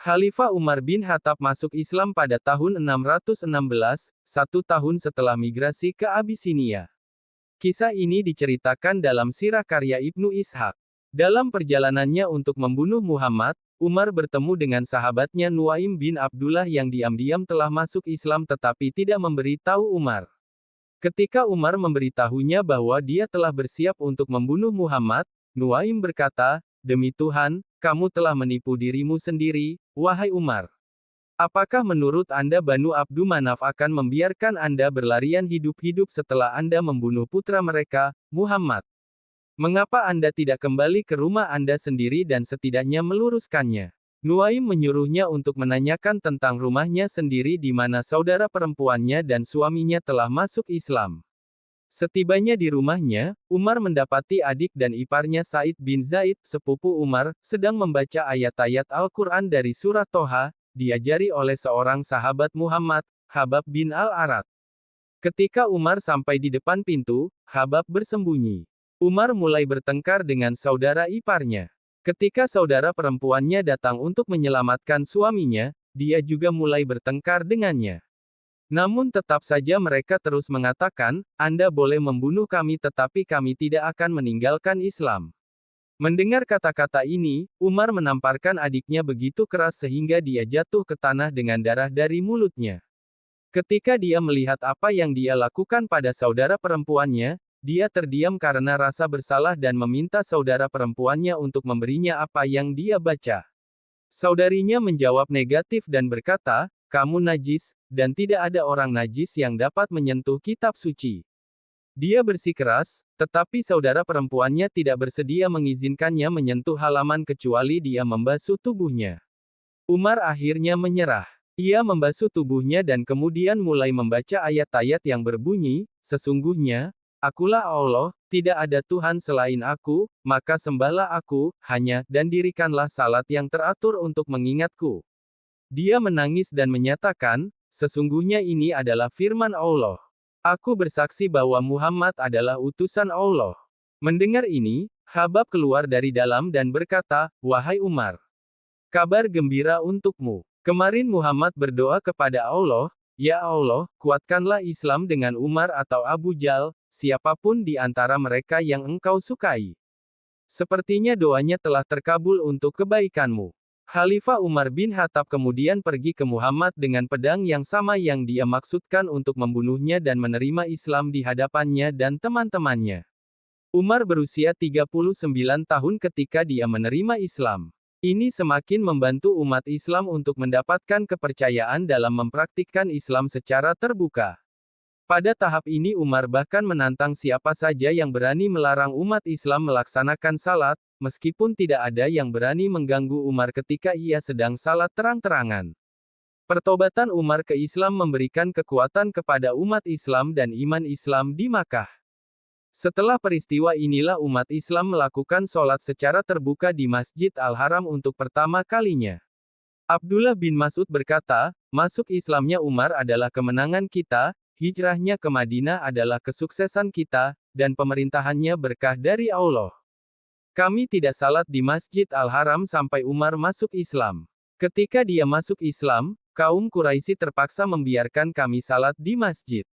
Khalifah Umar bin Khattab masuk Islam pada tahun 616, 1 tahun setelah migrasi ke Abisinia. Kisah ini diceritakan dalam sirah karya Ibnu Ishaq. Dalam perjalanannya untuk membunuh Muhammad, Umar bertemu dengan sahabatnya Nuaim bin Abdullah yang diam-diam telah masuk Islam tetapi tidak memberi tahu Umar. Ketika Umar memberitahunya bahwa dia telah bersiap untuk membunuh Muhammad, Nuaim berkata, "Demi Tuhan, kamu telah menipu dirimu sendiri, wahai Umar. Apakah menurut Anda Banu Abdu Manaf akan membiarkan Anda berlarian hidup-hidup setelah Anda membunuh putra mereka, Muhammad? Mengapa Anda tidak kembali ke rumah Anda sendiri dan setidaknya meluruskannya?" Nuaim menyuruhnya untuk menanyakan tentang rumahnya sendiri di mana saudara perempuannya dan suaminya telah masuk Islam. Setibanya di rumahnya, Umar mendapati adik dan iparnya Said bin Zaid, sepupu Umar, sedang membaca ayat-ayat Al-Quran dari surat Toha, diajari oleh seorang sahabat Muhammad, Habab bin Al-Arat. Ketika Umar sampai di depan pintu, Habab bersembunyi. Umar mulai bertengkar dengan saudara iparnya. Ketika saudara perempuannya datang untuk menyelamatkan suaminya, dia juga mulai bertengkar dengannya. Namun tetap saja mereka terus mengatakan, "Anda boleh membunuh kami tetapi kami tidak akan meninggalkan Islam." Mendengar kata-kata ini, Umar menamparkan adiknya begitu keras sehingga dia jatuh ke tanah dengan darah dari mulutnya. Ketika dia melihat apa yang dia lakukan pada saudara perempuannya, dia terdiam karena rasa bersalah dan meminta saudara perempuannya untuk memberinya apa yang dia baca. Saudarinya menjawab negatif dan berkata, "Kamu najis, dan tidak ada orang najis yang dapat menyentuh kitab suci." Dia bersikeras, tetapi saudara perempuannya tidak bersedia mengizinkannya menyentuh halaman kecuali dia membasuh tubuhnya. Umar akhirnya menyerah. Ia membasuh tubuhnya dan kemudian mulai membaca ayat-ayat yang berbunyi, "Sesungguhnya, Akulah Allah, tidak ada Tuhan selain Aku, maka sembahlah Aku, hanya, dan dirikanlah salat yang teratur untuk mengingatku." Dia menangis dan menyatakan, "Sesungguhnya ini adalah firman Allah. Aku bersaksi bahwa Muhammad adalah utusan Allah." Mendengar ini, Habab keluar dari dalam dan berkata, "Wahai Umar, kabar gembira untukmu. Kemarin Muhammad berdoa kepada Allah, 'Ya Allah, kuatkanlah Islam dengan Umar atau Abu Jal, siapapun di antara mereka yang engkau sukai.' Sepertinya doanya telah terkabul untuk kebaikanmu." Khalifah Umar bin Khattab kemudian pergi ke Muhammad dengan pedang yang sama yang dia maksudkan untuk membunuhnya dan menerima Islam di hadapannya dan teman-temannya. Umar berusia 39 tahun ketika dia menerima Islam. Ini semakin membantu umat Islam untuk mendapatkan kepercayaan dalam mempraktikkan Islam secara terbuka. Pada tahap ini Umar bahkan menantang siapa saja yang berani melarang umat Islam melaksanakan salat, meskipun tidak ada yang berani mengganggu Umar ketika ia sedang salat terang-terangan. Pertobatan Umar ke Islam memberikan kekuatan kepada umat Islam dan iman Islam di Makkah. Setelah peristiwa inilah umat Islam melakukan sholat secara terbuka di Masjid Al-Haram untuk pertama kalinya. Abdullah bin Mas'ud berkata, "Masuk Islamnya Umar adalah kemenangan kita, hijrahnya ke Madinah adalah kesuksesan kita, dan pemerintahannya berkah dari Allah. Kami tidak salat di Masjid Al-Haram sampai Umar masuk Islam. Ketika dia masuk Islam, kaum Quraisy terpaksa membiarkan kami salat di masjid.